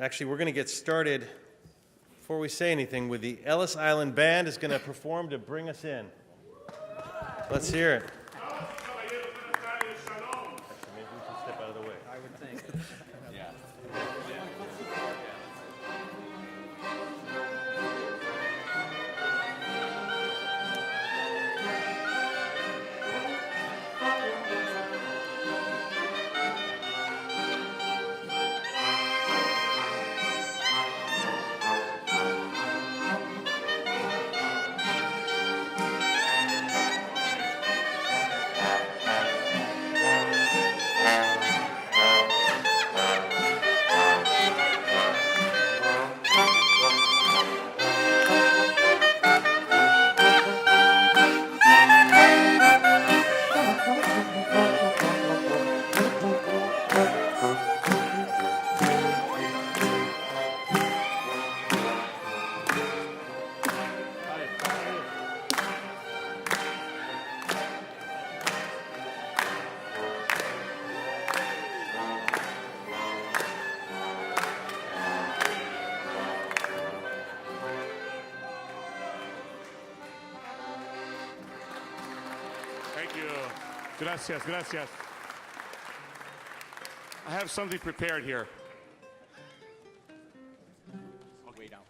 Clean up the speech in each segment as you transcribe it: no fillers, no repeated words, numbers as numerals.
Actually, we're going to get started before we say anything with the Ellis Island Band is going to perform to bring us in. Let's hear it. Actually, maybe we should step out of the way. I would think. Yeah. Thank you. Gracias, gracias. I have something prepared here. I'll wait down.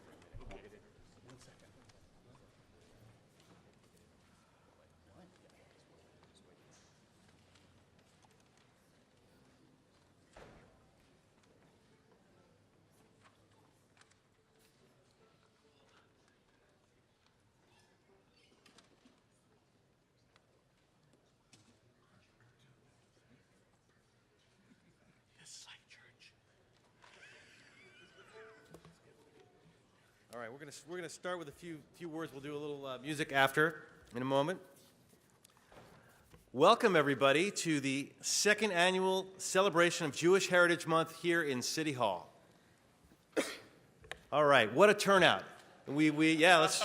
All right, we're gonna start with a few words. We'll do a little music after in a moment. Welcome everybody to the second annual celebration of Jewish Heritage Month here in City Hall. All right, what a turnout! Yeah, let's.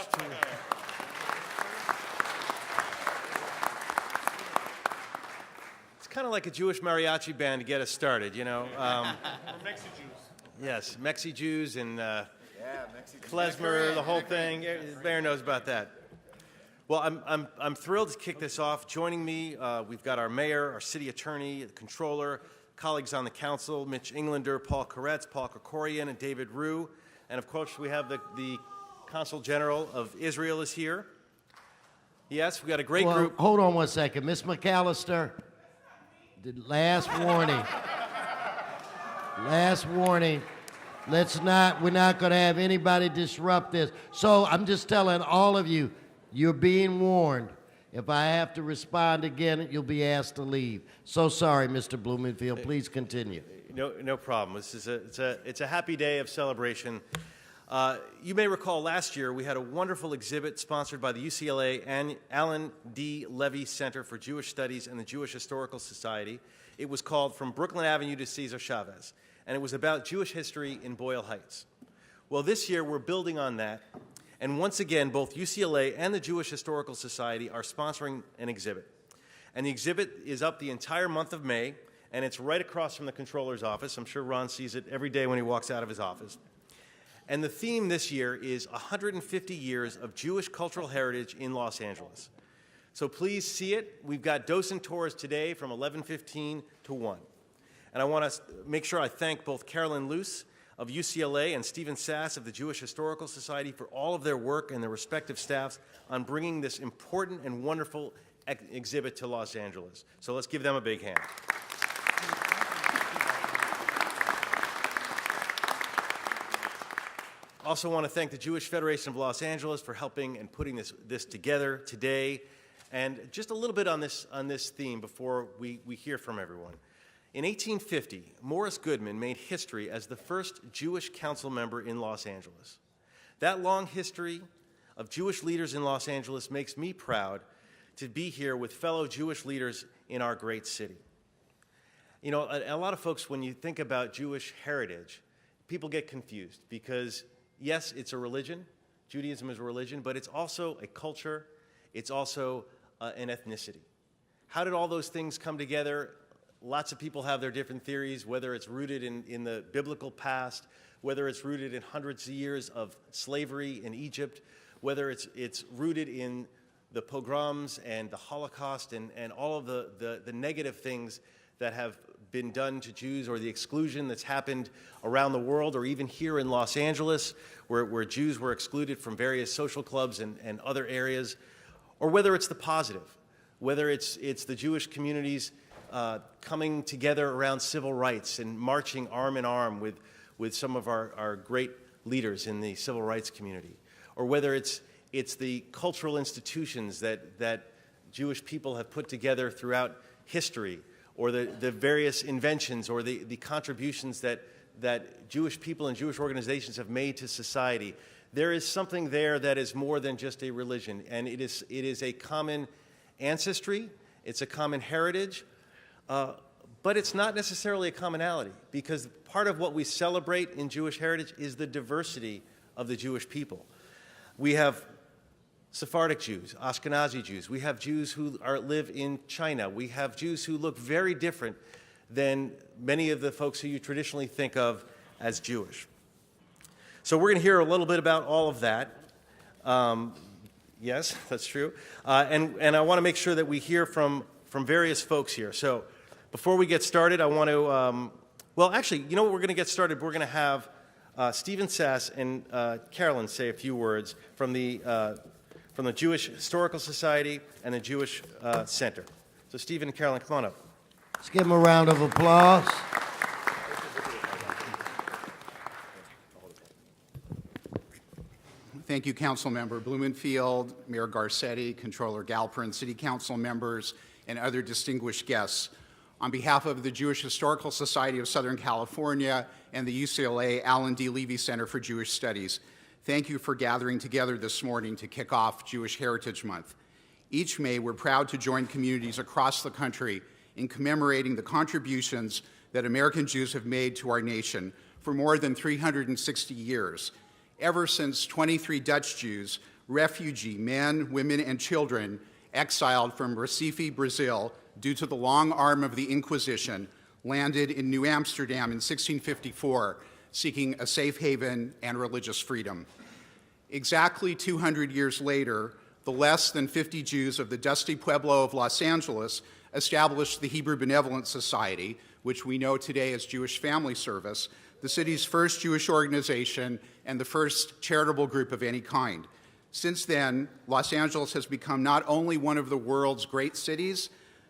It's kind of like a Jewish mariachi band to get us started, you know. Mexi Jews. Yes, Mexi Jews and. Mexican. Klezmer, the whole thing. Bear knows about that. Well, I'm thrilled to kick this off. Joining me, we've got our mayor, our city attorney, the controller, colleagues on the council, Mitch Englander, Paul Koretz, Paul Krikorian, and David Rue. And of course, we have the Consul General of Israel is here. Yes, we've got a great group. Hold on one second. Miss McAllister, the last warning. Last warning. We're not going to have anybody disrupt this. So I'm just telling all of you, you're being warned. If I have to respond again, you'll be asked to leave. So sorry, Mr. Blumenfield. Please continue. No problem. It's a happy day of celebration. You may recall last year we had a wonderful exhibit sponsored by the UCLA and Alan D. Levy Center for Jewish Studies and the Jewish Historical Society. It was called From Brooklyn Avenue to Cesar Chavez, and it was about Jewish history in Boyle Heights. Well, this year we're building on that, and once again, both UCLA and the Jewish Historical Society are sponsoring an exhibit. And the exhibit is up the entire month of May, and it's right across from the controller's office. I'm sure Ron sees it every day when he walks out of his office. And the theme this year is 150 years of Jewish cultural heritage in Los Angeles. So please see it. We've got docent tours today from 11:15 to 1. And I want to make sure I thank both Carolyn Luce of UCLA and Stephen Sass of the Jewish Historical Society for all of their work and their respective staffs on bringing this important and wonderful exhibit to Los Angeles. So let's give them a big hand. Also want to thank the Jewish Federation of Los Angeles for helping and putting this together today. And just a little bit on this theme before we hear from everyone. In 1850, Morris Goodman made history as the first Jewish council member in Los Angeles. That long history of Jewish leaders in Los Angeles makes me proud to be here with fellow Jewish leaders in our great city. You know, a lot of folks, when you think about Jewish heritage, people get confused because, yes, it's a religion. Judaism is a religion, but it's also a culture. It's also an ethnicity. How did all those things come together lots of people have their different theories, whether it's rooted in the biblical past, whether it's rooted in hundreds of years of slavery in Egypt, whether it's rooted in the pogroms and the Holocaust and all of the negative things that have been done to Jews, or the exclusion that's happened around the world, or even here in Los Angeles, where Jews were excluded from various social clubs and other areas, or whether it's the positive, whether it's the Jewish communities coming together around civil rights and marching arm in arm with some of our great leaders in the civil rights community, or whether it's the cultural institutions that Jewish people have put together throughout history, or the various inventions or the contributions that Jewish people and Jewish organizations have made to society. There is something there that is more than just a religion, and it is a common ancestry, it's a common heritage, but it's not necessarily a commonality, because part of what we celebrate in Jewish heritage is the diversity of the Jewish people. We have Sephardic Jews, Ashkenazi Jews. We have Jews who live in China. We have Jews who look very different than many of the folks who you traditionally think of as Jewish. So we're going to hear a little bit about all of that. Yes, that's true. And I want to make sure that we hear from various folks here. So before we get started, I want to, well, actually, you know what, we're going to get started. We're going to have Stephen Sass and Carolyn say a few words from the Jewish Historical Society and the Jewish Center. So Stephen and Carolyn, come on up. Let's give them a round of applause. Thank you, Councilmember Blumenfield, Mayor Garcetti, Controller Galperin, City Council members, and other distinguished guests. On behalf of the Jewish Historical Society of Southern California and the UCLA Alan D. Levy Center for Jewish Studies, thank you for gathering together this morning to kick off Jewish Heritage Month. Each May, we're proud to join communities across the country in commemorating the contributions that American Jews have made to our nation for more than 360 years. Ever since 23 Dutch Jews, refugee men, women, and children exiled from Recife, Brazil, due to the long arm of the Inquisition, landed in New Amsterdam in 1654, seeking a safe haven and religious freedom. Exactly 200 years later, the less than 50 Jews of the dusty pueblo of Los Angeles established the Hebrew Benevolent Society, which we know today as Jewish Family Service, the city's first Jewish organization and the first charitable group of any kind. Since then, Los Angeles has become not only one of the world's great cities,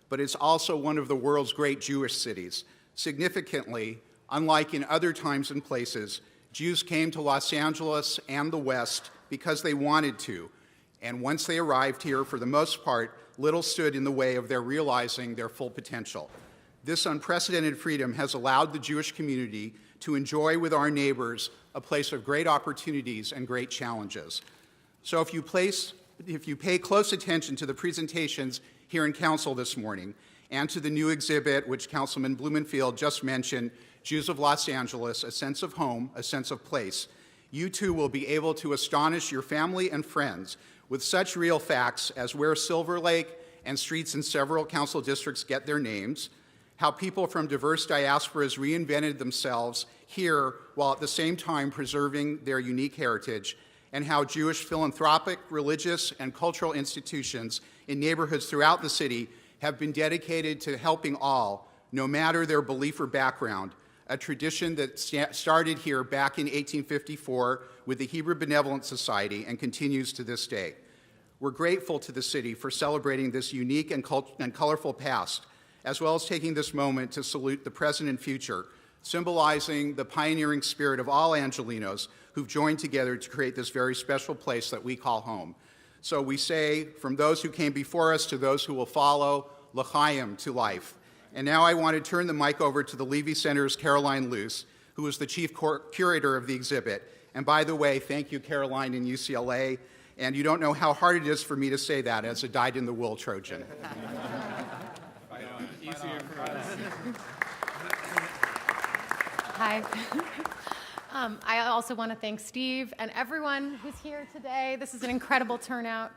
but it's also one of the world's great Jewish cities. Significantly, unlike in other times and places, Jews came to Los Angeles and the West because they wanted to. And once they arrived here, for the most part, little stood in the way of their realizing their full potential. This unprecedented freedom has allowed the Jewish community to enjoy with our neighbors a place of great opportunities and great challenges. So if you pay close attention to the presentations here in Council this morning and to the new exhibit, which Councilman Blumenfield just mentioned, Jews of Los Angeles, A Sense of Home, A Sense of Place, you too will be able to astonish your family and friends with such real facts as where Silver Lake and streets in several council districts get their names, how people from diverse diasporas reinvented themselves here while at the same time preserving their unique heritage, and how Jewish philanthropic, religious, and cultural institutions in neighborhoods throughout the city have been dedicated to helping all, no matter their belief or background, a tradition that started here back in 1854 with the Hebrew Benevolent Society and continues to this day. We're grateful to the city for celebrating this unique and colorful past, as well as taking this moment to salute the present and future, symbolizing the pioneering spirit of all Angelenos who've joined together to create this very special place that we call home. So we say, from those who came before us to those who will follow, l'chaim, to life. And now I want to turn the mic over to the Levy Center's Caroline Luce, who is the chief curator of the exhibit. And by the way, thank you, Caroline, in UCLA. And you don't know how hard it is for me to say that as a dyed-in-the-wool Trojan. Easier for us. Hi. I also want to thank Steve and everyone who's here today. This is an incredible turnout.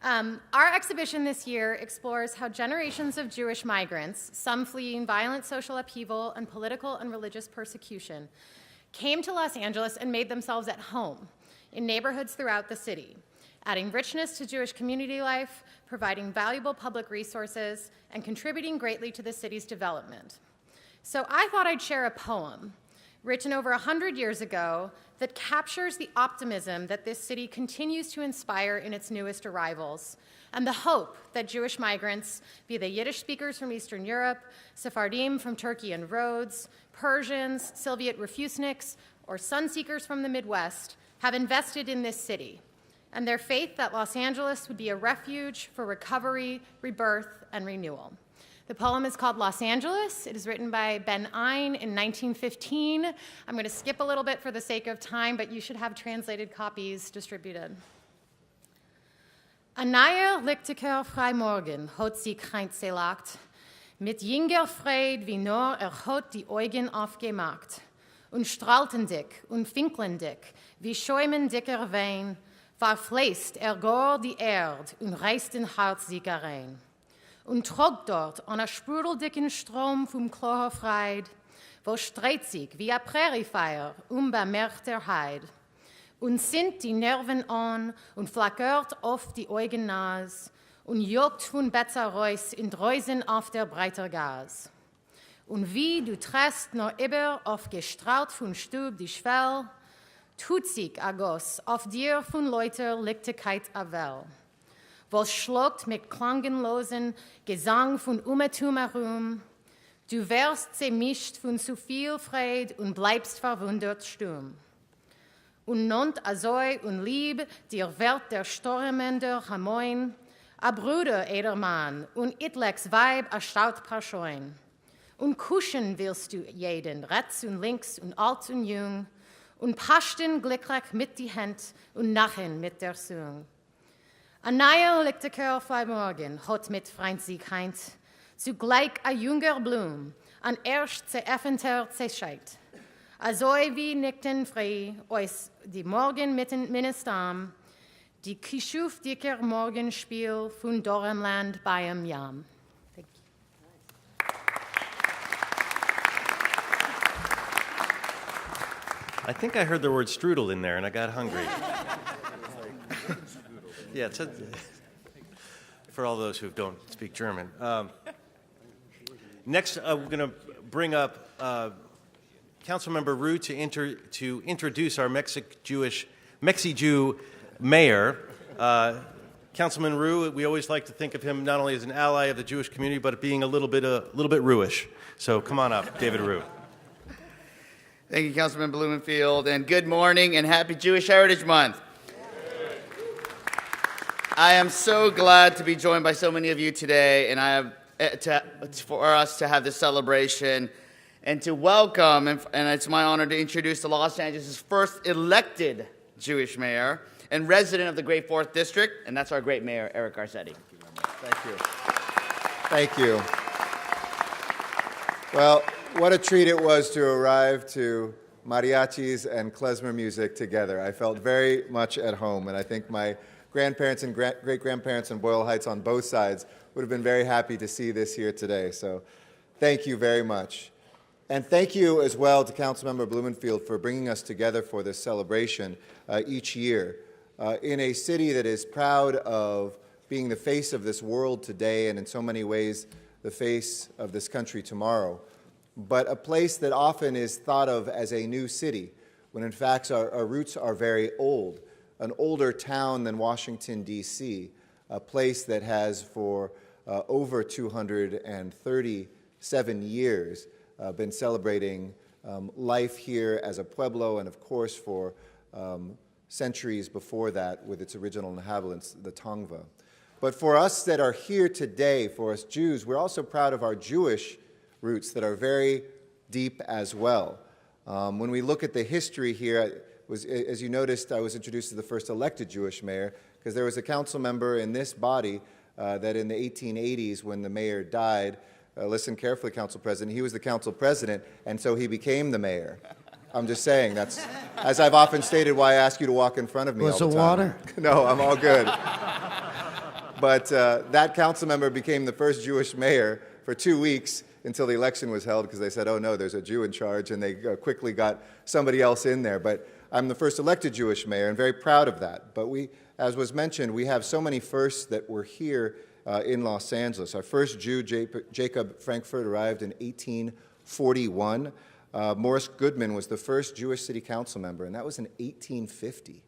Our exhibition this year explores how generations of Jewish migrants, some fleeing violent social upheaval and political and religious persecution, came to Los Angeles and made themselves at home in neighborhoods throughout the city, adding richness to Jewish community life, providing valuable public resources, and contributing greatly to the city's development. So I thought I'd share a poem written over 100 years ago that captures the optimism that this city continues to inspire in its newest arrivals, and the hope that Jewish migrants, be they Yiddish speakers from Eastern Europe, Sephardim from Turkey and Rhodes, Persians, Soviet refuseniks, or sun-seekers from the Midwest, have invested in this city, and their faith that Los Angeles would be a refuge for recovery, rebirth, and renewal. The poem is called Los Angeles. It is written by Ben Ein in 1915. I'm going to skip a little bit for the sake of time, but you should have translated copies distributed. Ein neuer lichtiger Freimorgen hat sich heimselagt, mit jinger Freud wie nur hat die Augen aufgemacht, und strahltendick und finklendick wie schäumendicker Wein, verfläßt gar die Erd und reißt den Herz sich rein. Und trug dort an a sprudeldicken Strom vom klarer Freud, wo streit sich wie a Präriefeier bemerkter Heid. Und sind die Nerven an und flackert auf die Augen nas und jogt von Betzereus in Dreusen auf der breiter Gas. Und wie du träst noch über auf gestrahlt von Stub die Schwell, tut sich a Goss auf dir von Leuter Lichtigkeit a Well. Was schluckt mit klangenlosen Gesang von Umetum herum. Du wärst zermischt von zu viel Freud und bleibst verwundert stumm. Und nont azoi und lieb dir wird der Stormender Hamoin, a Bruder Edermann und Itlex Weib a Staut Paschoin. Und kuschen willst du jeden, rechts und links und alt und jung, und paschten glücklich mit die Hand und nachen mit der Sung. Ein neuer lichtiger Freimorgen hat mit Freund sich heint, zugleich a junger Blum, an erst zeröffneter Zerscheid. Also wie nickten frei, aus die Morgen mitten Ministam, die Kischuf dicker Morgenspiel von Doremland beim Jam. Thank you. I think I heard the word strudel in there, and I got hungry. Yeah, it's for all those who don't speak German. Next, we're going to bring up Councilmember Rue to introduce our Mexi-Jew mayor. Councilman Rue, we always like to think of him not only as an ally of the Jewish community, but being a little bit Rue-ish. So come on up, David Rue. Thank you, Councilman Blumenfield, and good morning and happy Jewish Heritage Month. I am so glad to be joined by so many of you today, and for us to have this celebration and to welcome, and it's my honor to introduce the Los Angeles' first elected Jewish mayor and resident of the Great Fourth District, and that's our great mayor, Eric Garcetti. Thank you. Thank you. Well, what a treat it was to arrive to mariachis and klezmer music together. I felt very much at home, and I think my grandparents and great-grandparents in Boyle Heights on both sides would have been very happy to see this here today. So thank you very much. And thank you as well to Councilmember Blumenfield for bringing us together for this celebration each year in a city that is proud of being the face of this world today and in so many ways the face of this country tomorrow, but a place that often is thought of as a new city when in fact our roots are very old. An older town than Washington, D.C., a place that has for over 237 years been celebrating life here as a pueblo and, of course, for centuries before that with its original inhabitants, the Tongva. But for us that are here today, for us Jews, we're also proud of our Jewish roots that are very deep as well. When we look at the history here, as you noticed, I was introduced as the first elected Jewish mayor because there was a council member in this body that in the 1880s when the mayor died, listen carefully, Council President, he was the council president, and so he became the mayor. I'm just saying, that's, as I've often stated, why I ask you to walk in front of me all the time. Want some water? No, I'm all good. But that council member became the first Jewish mayor for 2 weeks until the election was held because they said, oh no, there's a Jew in charge, and they quickly got somebody else in there. But I'm the first elected Jewish mayor and very proud of that. But we, as was mentioned, we have so many firsts that were here in Los Angeles. Our first Jew, Jacob Frankfurt, arrived in 1841. Morris Goodman was the first Jewish city council member, and that was in 1850.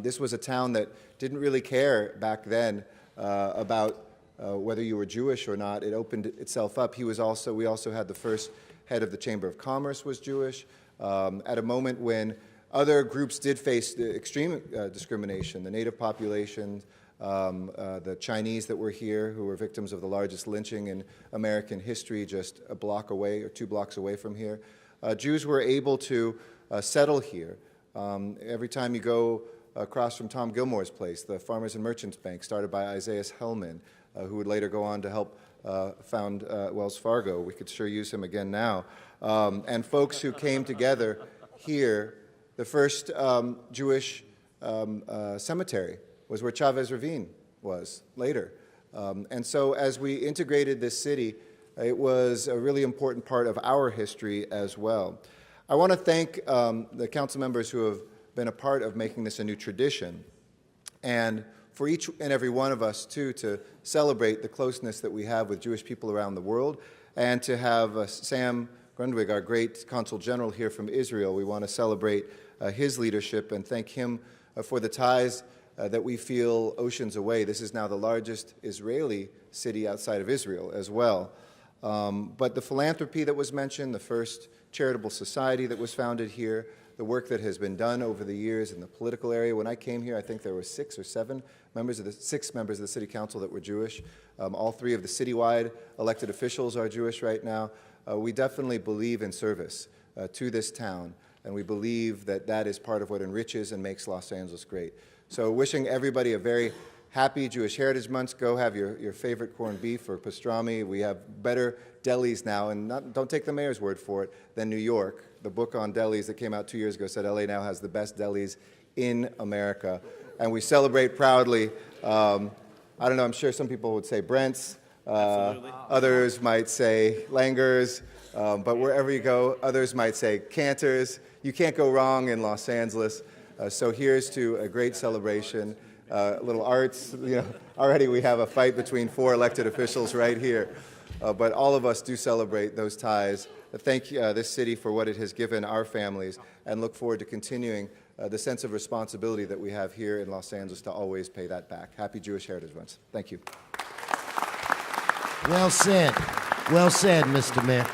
This was a town that didn't really care back then about whether you were Jewish or not. It opened itself up. We also had the first head of the Chamber of Commerce was Jewish, at a moment when other groups did face extreme discrimination, the native population, the Chinese that were here, who were victims of the largest lynching in American history, just a block away or 2 blocks away from here. Jews were able to settle here. Every time you go across from Tom Gilmore's place, the Farmers and Merchants Bank, started by Isaiah Hellman, who would later go on to help found Wells Fargo. We could sure use him again now. And folks who came together here. The first Jewish cemetery was where Chavez Ravine was later. And so as we integrated this city, it was a really important part of our history as well. I want to thank the council members who have been a part of making this a new tradition, and for each and every one of us, too, to celebrate the closeness that we have with Jewish people around the world, and to have Sam Grundwig, our great consul general here from Israel. We want to celebrate his leadership and thank him for the ties that we feel oceans away. This is now the largest Israeli city outside of Israel as well. But the philanthropy that was mentioned, the first charitable society that was founded here, the work that has been done over the years in the political area. When I came here, I think there were 6 or 7 members of the city council that were Jewish. All 3 of the citywide elected officials are Jewish right now. We definitely believe in service to this town, and we believe that that is part of what enriches and makes Los Angeles great. So wishing everybody a very happy Jewish Heritage Month. Go have your favorite corned beef or pastrami. We have better delis now, and don't take the mayor's word for it, than New York. The book on delis that came out 2 years ago said LA now has the best delis in America. And we celebrate proudly, I don't know, I'm sure some people would say Brent's. Others might say Langer's, but wherever you go, others might say Cantor's. You can't go wrong in Los Angeles. So here's to a great celebration. Little arts, you know, already we have a fight between 4 elected officials right here. But all of us do celebrate those ties. Thank this city for what it has given our families, and look forward to continuing the sense of responsibility that we have here in Los Angeles to always pay that back. Happy Jewish Heritage Month. Thank you. Well said. Well said, Mr. Mayor.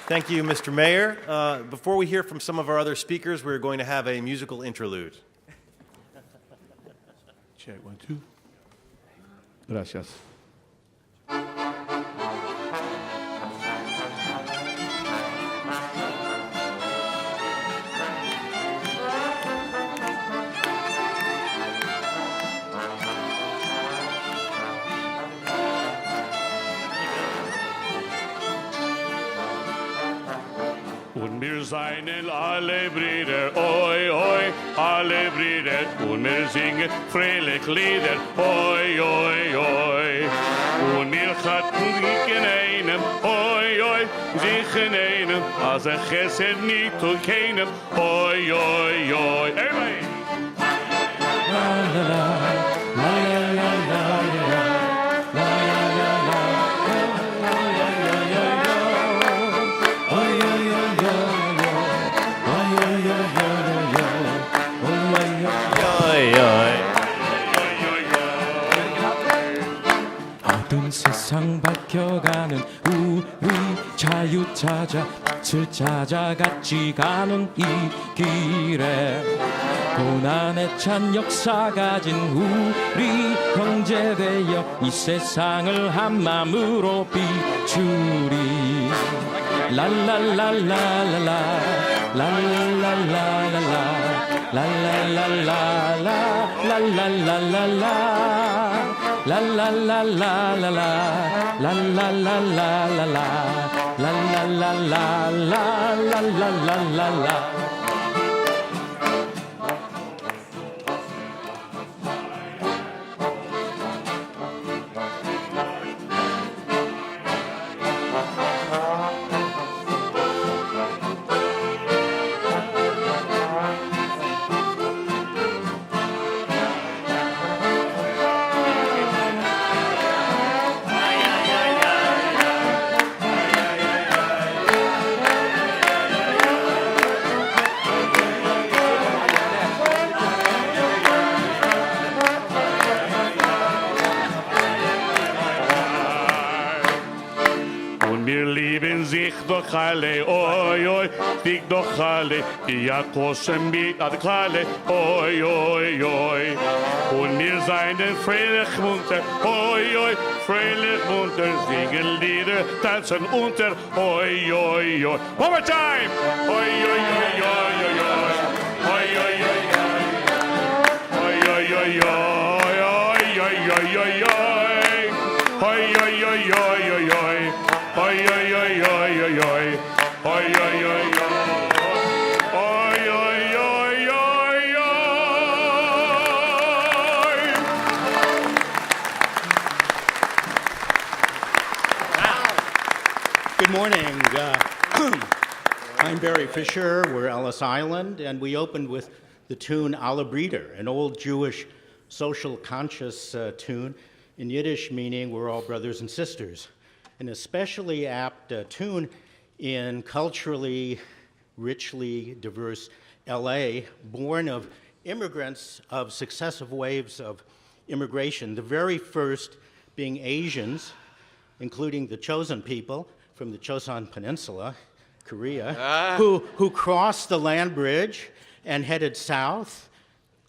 Thank you, Mr. Mayor. Before we hear from some of our other speakers, we're going to have a musical interlude. Check 1, 2. Gracias. Und wir seien alle Brüder, oi, oi, alle Brüder, und wir singen fröhlich Lieder, oi, oi, oi. Und wir hatten in einem, oi, oi, sich in einem, als Chesed nicht zu keinem, oi, oi, oi. Everybody! 어두운 세상 밝혀가는 우리 자유 찾아 빛을 찾아 같이 가는 이 길에 고난에 찬 역사 가진 우리 형제 되어 이 세상을 한 마음으로 비추리 랄랄랄랄랄라 랄랄랄랄라 랄랄랄랄라 랄랄랄랄라 랄랄랄랄라 랄랄랄랄라 랄랄랄랄라 chale, oi, oi, dig doch chale, ja koschen mit ad chale, oi, oi, oi. Und wir seien freilich munter, oi, oi, freilich munter, singen Lieder, tanzen unter, oi, oi, oi. One more time! Oi, oi, oi, oi, oi, oi. Oi, oi, oi, oi. Oi, oi, oi, oi, oi, oi, oi, oi, oi. Oi, oi, oi, oi, oi, oi. Oi, oi, oi, oi, oi, oi. Oi, oi, oi, oi. Oi, oi, oi, oi, oi. Good morning. I'm Barry Fisher. We're Ellis Island, and we opened with the tune Alle Brüder, an old Jewish social conscious tune, in Yiddish meaning we're all brothers and sisters. An especially apt tune in culturally, richly diverse LA, born of immigrants of successive waves of immigration, the very first being Asians, including the Chosen people from the Chosun Peninsula, Korea, who crossed the land bridge and headed south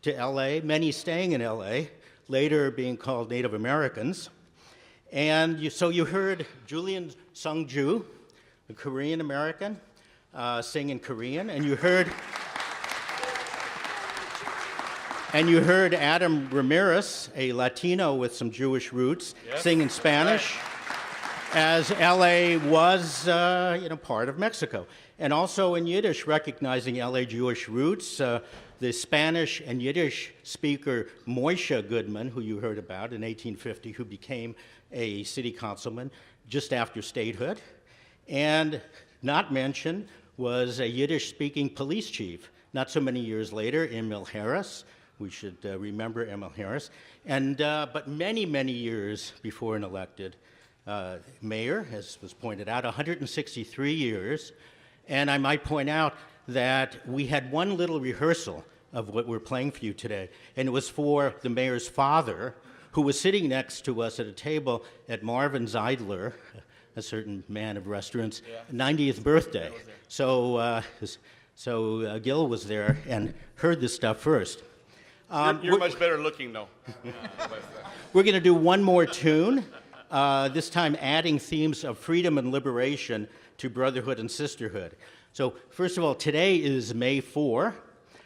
to LA, many staying in LA, later being called Native Americans. And so you heard Julian Sungju, a Korean American, sing in Korean, and you heard Adam Ramirez, a Latino with some Jewish roots, sing in Spanish, as LA was part of Mexico. And also in Yiddish, recognizing LA Jewish roots, the Spanish and Yiddish speaker Moishe Goodman, who you heard about in 1850, who became a city councilman just after statehood. And not mentioned was a Yiddish-speaking police chief, not so many years later, Emil Harris. We should remember Emil Harris. And but many, many years before an elected mayor, as was pointed out, 163 years. And I might point out that we had one little rehearsal of what we're playing for you today, and it was for the mayor's father, who was sitting next to us at a table at Marvin Zeidler, a certain man of restaurants, 90th birthday. So Gil was there and heard this stuff first. You're much better looking, though. We're going to do one more tune, this time adding themes of freedom and liberation to brotherhood and sisterhood. So first of all, today is May 4,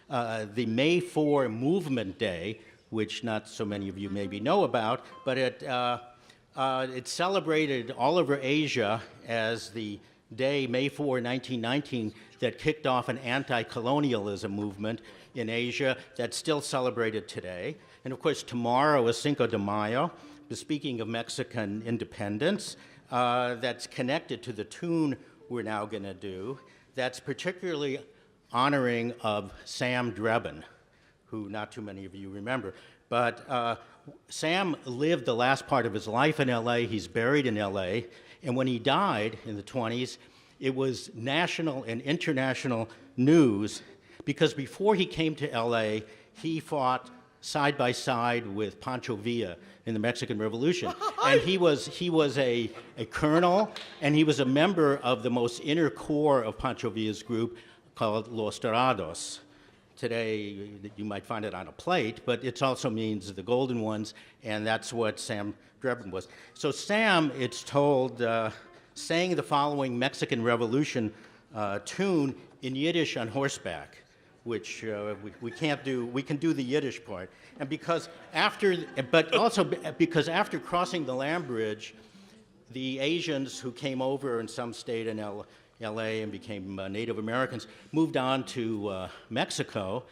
the May 4 Movement Day, which not so many of you maybe know about, but it's celebrated all over Asia as the day, May 4, 1919, that kicked off an anti-colonialism movement in Asia that's still celebrated today. And of course, tomorrow is Cinco de Mayo, speaking of Mexican independence, that's connected to the tune we're now going to do, that's particularly honoring of Sam Drebin, who not too many of you remember. But Sam lived the last part of his life in LA. He's buried in LA. And when he died in the 20s, it was national and international news because before he came to LA, he fought side by side with Pancho Villa in the Mexican Revolution. And he was a colonel, and he was a member of the most inner core of Pancho Villa's group called Los Dorados. Today, you might find it on a plate, but it also means the golden ones, and that's what Sam Drebin was. So Sam, it's told, sang the following Mexican Revolution tune in Yiddish on horseback, which we can't do. We can do the Yiddish part, and because after crossing the land bridge, the Asians who came over and some stayed in LA and became Native Americans moved on to Mexico,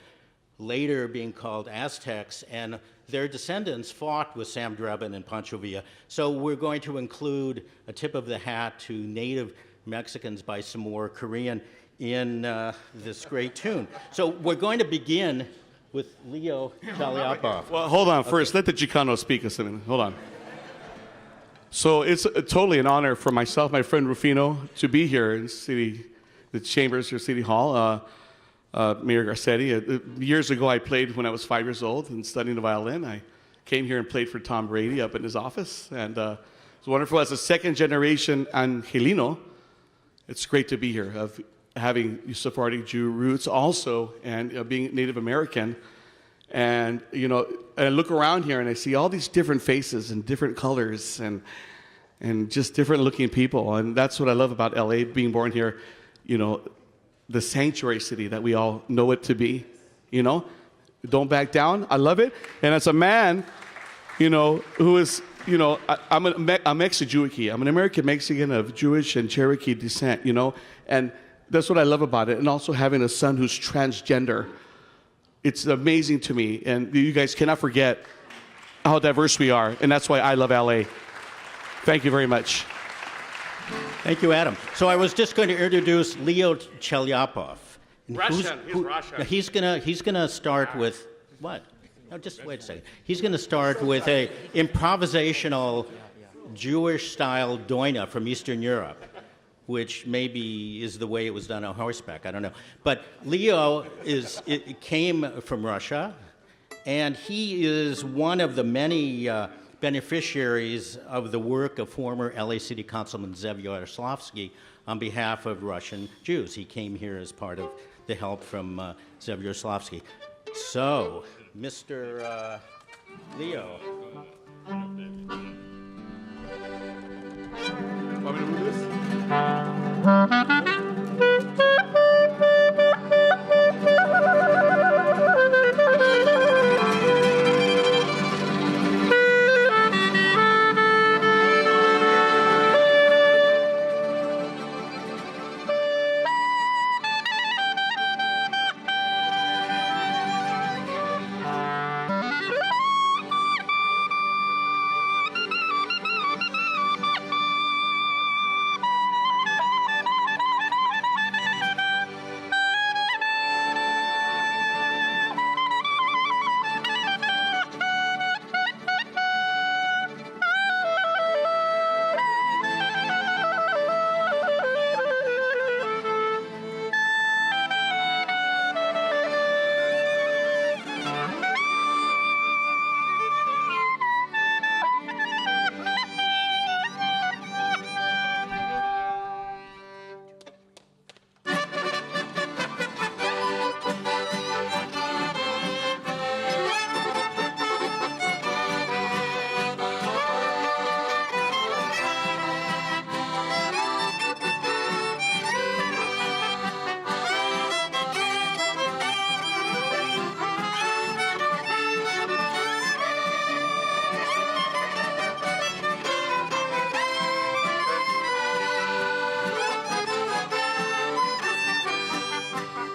later being called Aztecs, and their descendants fought with Sam Drebin and Pancho Villa. So we're going to include a tip of the hat to Native Mexicans by some more Korean in this great tune. So we're going to begin with Leo Chaliapov. Well, hold on first. Let the Chicano speak a minute. Hold on. So it's totally an honor for myself, my friend Rufino, to be here in the chambers or City Hall. Mayor Garcetti. Years ago, I played when I was 5 years old and studying the violin. I came here and played for Tom Brady up in his office, and it was wonderful. As a second-generation Angelino, It's great to be here, of having Sephardic Jew roots also, and being Native American. And, I look around here and I see all these different faces and different colors and just different looking people. And that's what I love about LA, being born here, the sanctuary city that we all know it to be, Don't back down. I love it. And as a man, who is, I'm Mexican. I'm an American Mexican of Jewish and Cherokee descent, and that's what I love about it. And also having a son who's transgender. It's amazing to me. And you guys cannot forget how diverse we are. And that's why I love LA. Thank you very much. Thank you, Adam. So I was just going to introduce Leo Chelyapov. Russian. He's Russian. He's gonna start with what? No, just wait a second. He's going to start with a improvisational Jewish-style doina from Eastern Europe, which maybe is the way it was done on horseback. I don't know. But Leo came from Russia, and he is one of the many beneficiaries of the work of former LA City Councilman Zev Yaroslavsky on behalf of Russian Jews. He came here as part of the help from Zev Yaroslavsky. So, Mr. Leo. Want me to move this?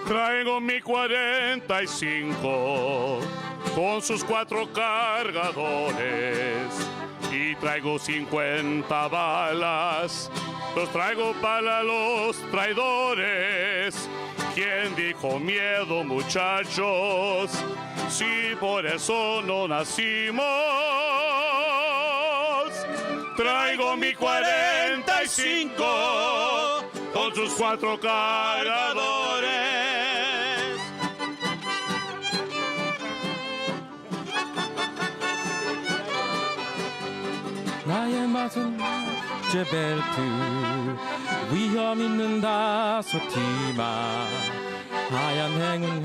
Traigo mi 45 con sus 4 cargadores y traigo 50 balas. Los traigo para los traidores. ¿Quién dijo miedo, muchachos? Si por eso no nacimos. Traigo mi 45 con sus 4 cargadores. 나의 맛은 제벨트 위험 있는 다소티마 하얀 행운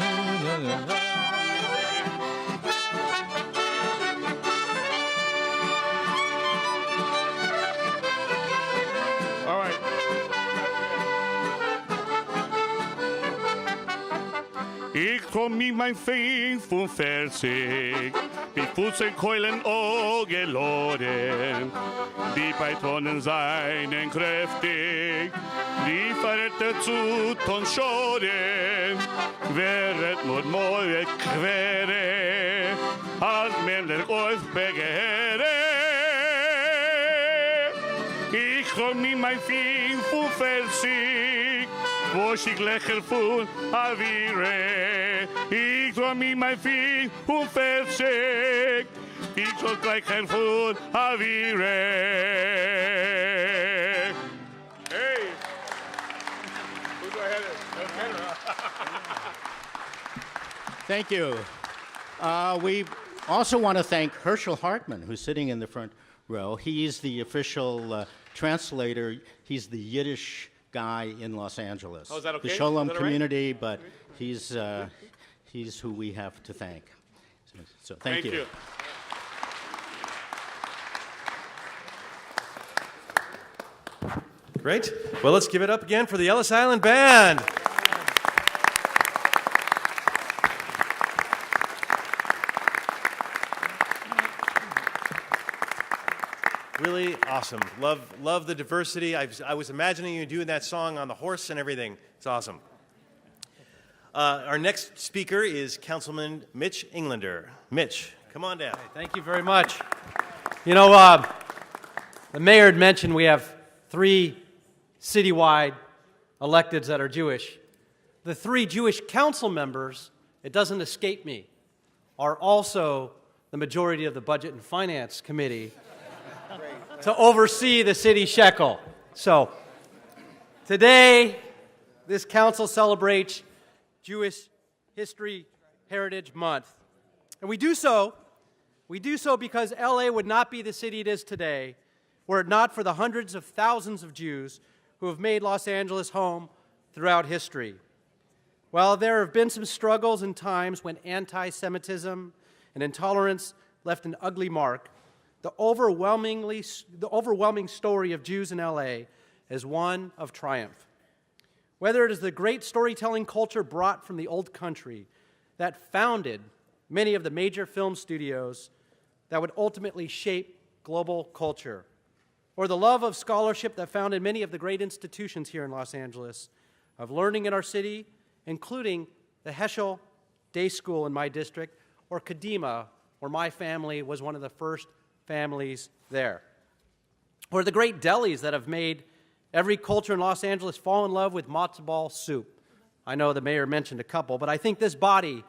All right. Ich kom in mein Fing von Fersig, mit Fußen Keulen geloren. Die Patronen seien kräftig, die Verräter zu Tonschoren. Wäret nur neue Quere, als Männer euch begehre. Ich kom in mein Fing von Fersig, wo ich lächer von Avire. Ich komm in mein Fing von Fersig, ich soll gleicher von Avire. Hey! Who's ahead of Thank you. We also want to thank Herschel Hartman, who's sitting in the front row. He's the official translator. He's the Yiddish guy in Los Angeles. Oh, is that okay? The Sholem Is that all right? community, but he's who we have to thank. So thank you. Great. Well, let's give it up again for the Ellis Island Band. Really awesome. Love the diversity. I was imagining you doing that song on the horse and everything. It's awesome. Our next speaker is Councilman Mitch Englander. Mitch, come on down. Thank you very much. You know, the mayor had mentioned we have 3 citywide electeds that are Jewish. The 3 Jewish council members, it doesn't escape me, are also the majority of the Budget and Finance Committee to oversee the city shekel. So today, this council celebrates Jewish History Heritage Month. And we do so because LA would not be the city it is today were it not for the hundreds of thousands of Jews who have made Los Angeles home throughout history. While there have been some struggles and times when anti-Semitism and intolerance left an ugly mark, the overwhelming story of Jews in LA is one of triumph. Whether it is the great storytelling culture brought from the old country that founded many of the major film studios that would ultimately shape global culture, or the love of scholarship that founded many of the great institutions here in Los Angeles, of learning in our city, including the Heschel Day School in my district, or Kadima, where my family was one of the first families there, or the great delis that have made every culture in Los Angeles fall in love with matzo ball soup. I know the mayor mentioned a couple, but I think this body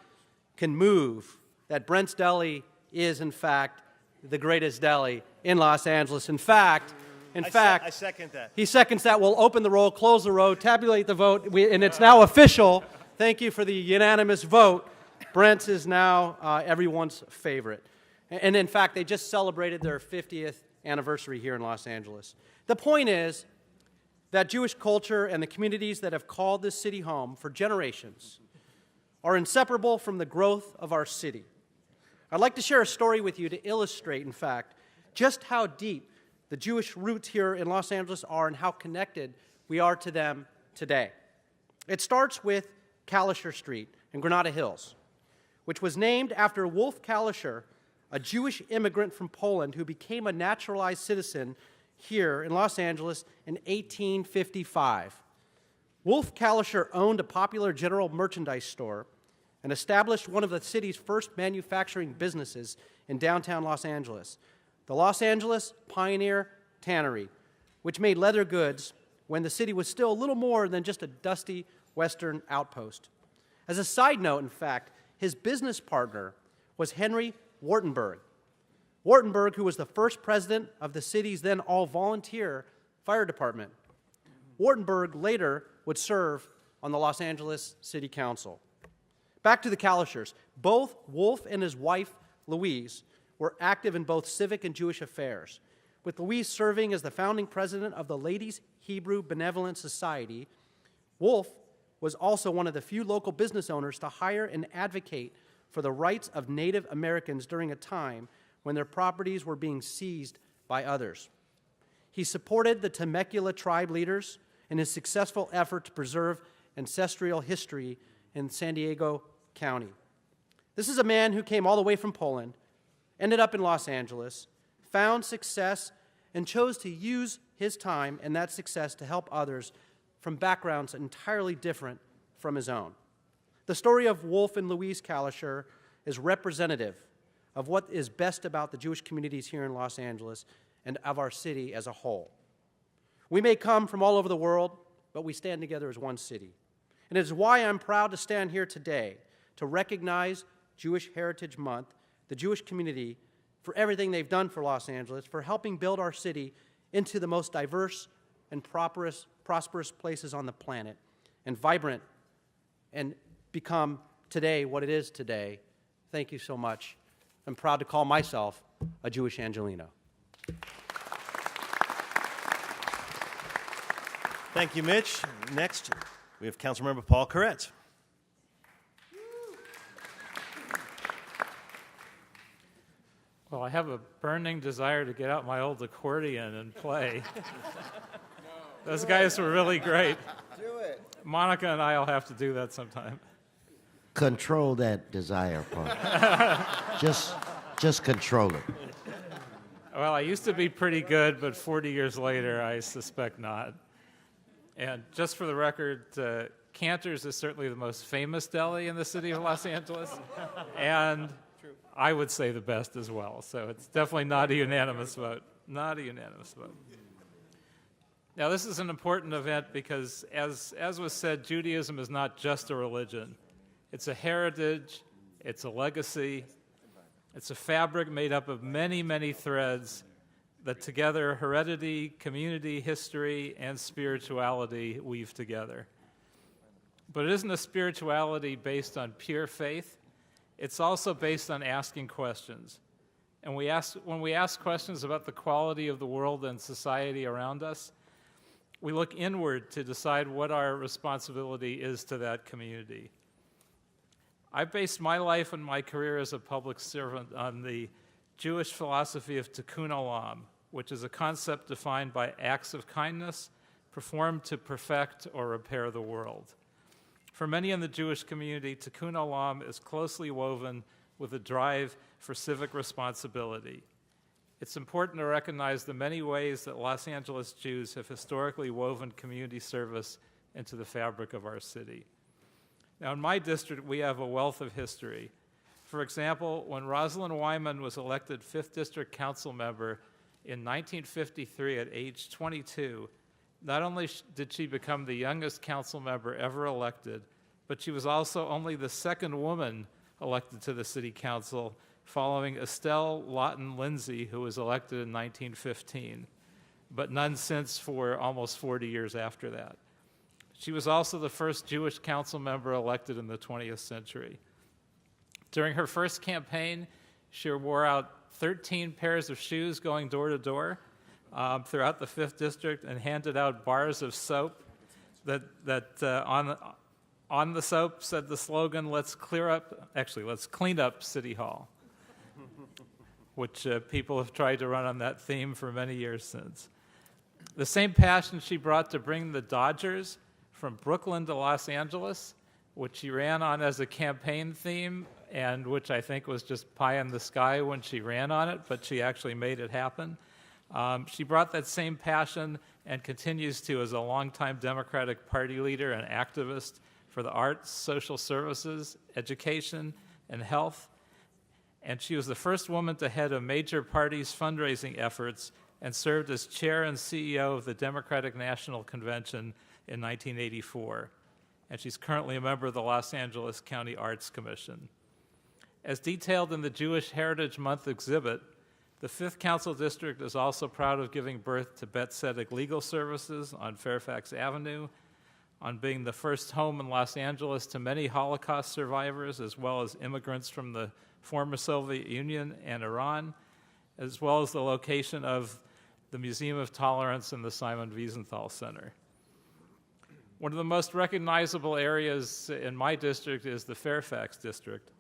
can move that Brent's Deli is, in fact, the greatest deli in Los Angeles. In fact, I second that. He seconds that. We'll open the roll, close the roll, tabulate the vote, and it's now official. Thank you for the unanimous vote. Brent's is now everyone's favorite. And in fact, they just celebrated their 50th anniversary here in Los Angeles. The point is that Jewish culture and the communities that have called this city home for generations are inseparable from the growth of our city. I'd like to share a story with you to illustrate, in fact, just how deep the Jewish roots here in Los Angeles are and how connected we are to them today. It starts with Kalischer Street in Granada Hills, which was named after Wolf Kalischer, a Jewish immigrant from Poland who became a naturalized citizen here in Los Angeles in 1855. Wolf Kalischer owned a popular general merchandise store and established one of the city's first manufacturing businesses in downtown Los Angeles, the Los Angeles Pioneer Tannery, which made leather goods when the city was still a little more than just a dusty western outpost. As a side note, in fact, his business partner was Henry Wartenberg. Wartenberg, who was the first president of the city's then all-volunteer fire department. Wartenberg later would serve on the Los Angeles City Council. Back to the Kalischers. Both Wolf and his wife, Louise, were active in both civic and Jewish affairs, with Louise serving as the founding president of the Ladies Hebrew Benevolent Society. Wolf was also one of the few local business owners to hire and advocate for the rights of Native Americans during a time when their properties were being seized by others. He supported the Temecula tribe leaders in his successful effort to preserve ancestral history in San Diego County. This is a man who came all the way from Poland, ended up in Los Angeles, found success, and chose to use his time and that success to help others from backgrounds entirely different from his own. The story of Wolf and Louise Kalischer is representative of what is best about the Jewish communities here in Los Angeles and of our city as a whole. We may come from all over the world, but we stand together as one city. And it is why I'm proud to stand here today to recognize Jewish Heritage Month, the Jewish community, for everything they've done for Los Angeles, for helping build our city into the most diverse and prosperous places on the planet, and vibrant, and become today what it is today. Thank you so much. I'm proud to call myself a Jewish Angelino. Thank you, Mitch. Next, we have Councilmember Paul Koretz. Well, I have a burning desire to get out my old accordion and play. Those guys were really great. Do it. Monica and I will have to do that sometime. Control that desire, Paul. just control it. Well, I used to be pretty good, but 40 years later, I suspect not. And just for the record, Cantor's is certainly the most famous deli in the city of Los Angeles, and I would say the best as well. So it's definitely not a unanimous vote. Not a unanimous vote. Now, this is an important event because, as was said, Judaism is not just a religion. It's a heritage, it's a legacy, it's a fabric made up of many, many threads that together heredity, community, history, and spirituality weave together. But it isn't a spirituality based on pure faith. It's also based on asking questions. And when we ask questions about the quality of the world and society around us, we look inward to decide what our responsibility is to that community. I based my life and my career as a public servant on the Jewish philosophy of tikkun olam, which is a concept defined by acts of kindness performed to perfect or repair the world. For many in the Jewish community, tikkun olam is closely woven with a drive for civic responsibility. It's important to recognize the many ways that Los Angeles Jews have historically woven community service into the fabric of our city. Now, in my district, we have a wealth of history. For example, when Rosalind Wyman was elected 5th District Council member in 1953 at age 22, not only did she become the youngest council member ever elected, but she was also only the second woman elected to the city council, following Estelle Lawton Lindsay, who was elected in 1915, but none since for almost 40 years after that. She was also the first Jewish council member elected in the 20th century. During her first campaign, she wore out 13 pairs of shoes going door to door throughout the 5th District and handed out bars of soap that on the soap said the slogan, let's clean up City Hall, which people have tried to run on that theme for many years since. The same passion she brought to bring the Dodgers from Brooklyn to Los Angeles, which she ran on as a campaign theme, and which I think was just pie in the sky when she ran on it, but she actually made it happen. She brought that same passion and continues to as a longtime Democratic Party leader and activist for the arts, social services, education, and health. And she was the first woman to head a major party's fundraising efforts and served as chair and CEO of the Democratic National Convention in 1984. And she's currently a member of the Los Angeles County Arts Commission. As detailed in the Jewish Heritage Month exhibit, the 5th Council District is also proud of giving birth to Bet Tzedek Legal Services on Fairfax Avenue, on being the first home in Los Angeles to many Holocaust survivors, as well as immigrants from the former Soviet Union and Iran, as well as the location of the Museum of Tolerance and the Simon Wiesenthal Center. One of the most recognizable areas in my district is the Fairfax District.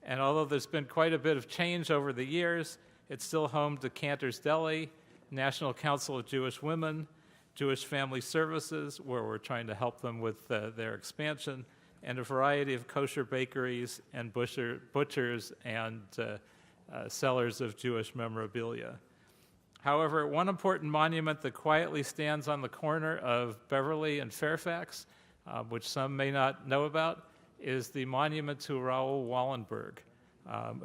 And although there's been quite a bit of change over the years, it's still home to Cantor's Deli, National Council of Jewish Women, Jewish Family Services, where we're trying to help them with their expansion, and a variety of kosher bakeries and butchers and sellers of Jewish memorabilia. However, one important monument that quietly stands on the corner of Beverly and Fairfax, which some may not know about, is the monument to Raoul Wallenberg,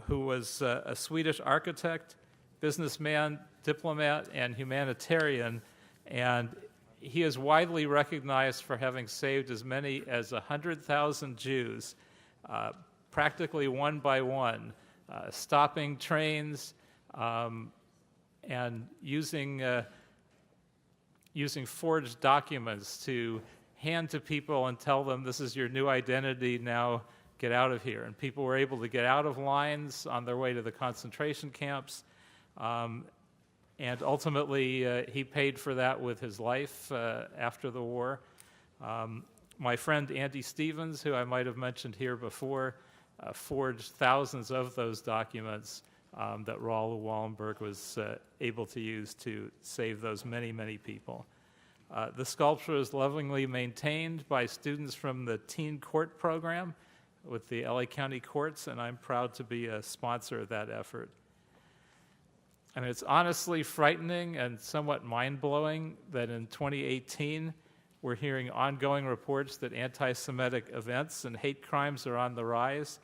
who was a Swedish architect, businessman, diplomat, and humanitarian, and he is widely recognized for having saved as many as 100,000 Jews, practically one by one, stopping trains and using forged documents to hand to people and tell them, this is your new identity, now get out of here. And people were able to get out of lines on their way to the concentration camps. and ultimately he paid for that with his life after the war. My friend Andy Stevens, who I might have mentioned here before, forged thousands of those documents that Raoul Wallenberg was able to use to save those many, many people. The sculpture is lovingly maintained by students from the Teen Court program with the LA County Courts, and I'm proud to be a sponsor of that effort. And it's honestly frightening and somewhat mind-blowing that in 2018, we're hearing ongoing reports that anti-Semitic events and hate crimes are on the rise,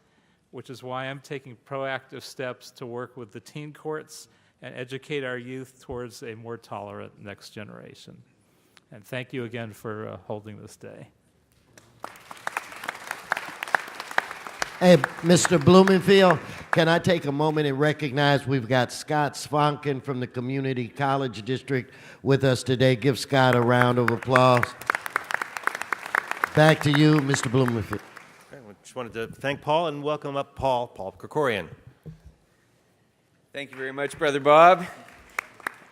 which is why I'm taking proactive steps to work with the teen courts and educate our youth towards a more tolerant next generation. And thank you again for holding this day. Hey, Mr. Blumenfield, can I take a moment and recognize we've got Scott Svonkin from the Community College District with us today. Give Scott a round of applause. Back to you, Mr. Blumenfield. Okay, we just wanted to thank Paul and welcome up Paul Krikorian. Thank you very much, Brother Bob.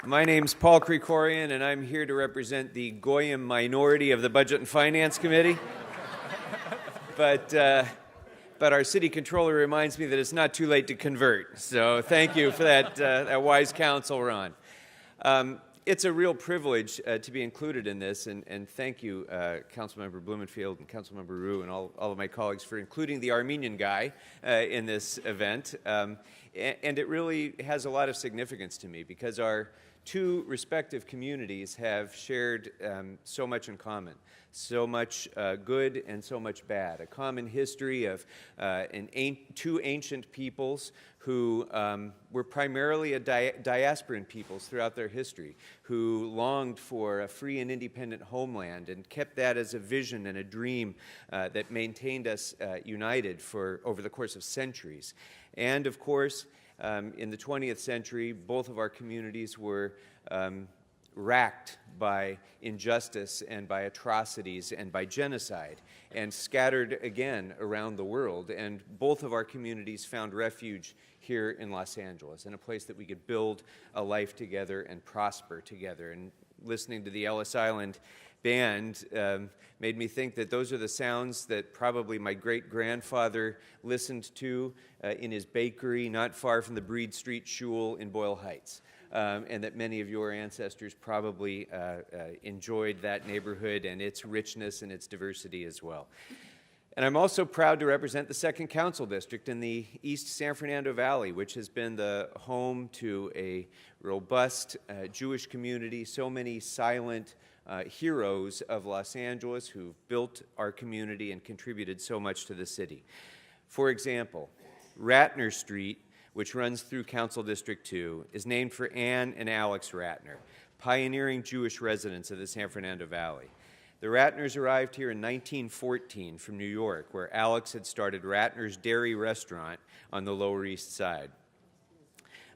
My name's Paul Krikorian, and I'm here to represent the Goyim minority of the Budget and Finance Committee. But our city controller reminds me that it's not too late to convert. So thank you for that wise counsel, Ron. It's a real privilege to be included in this, and thank you, Councilmember Blumenfield and Councilmember Rue and all of my colleagues for including the Armenian guy in this event. And it really has a lot of significance to me because our two respective communities have shared so much in common, so much good and so much bad, a common history of two ancient peoples who were primarily diasporan peoples throughout their history, who longed for a free and independent homeland and kept that as a vision and a dream that maintained us united over the course of centuries. And of course, in the 20th century, both of our communities were racked by injustice and by atrocities and by genocide and scattered again around the world. And both of our communities found refuge here in Los Angeles, in a place that we could build a life together and prosper together. And listening to the Ellis Island Band made me think that those are the sounds that probably my great-grandfather listened to in his bakery not far from the Breed Street Shul in Boyle Heights. And that many of your ancestors probably enjoyed that neighborhood and its richness and its diversity as well. And I'm also proud to represent the 2nd Council District in the East San Fernando Valley, which has been the home to a robust Jewish community, so many silent heroes of Los Angeles who've built our community and contributed so much to the city. For example, Ratner Street, which runs through Council District 2, is named for Ann and Alex Ratner, pioneering Jewish residents of the San Fernando Valley. The Ratners arrived here in 1914 from New York, where Alex had started Ratner's Dairy Restaurant on the Lower East Side.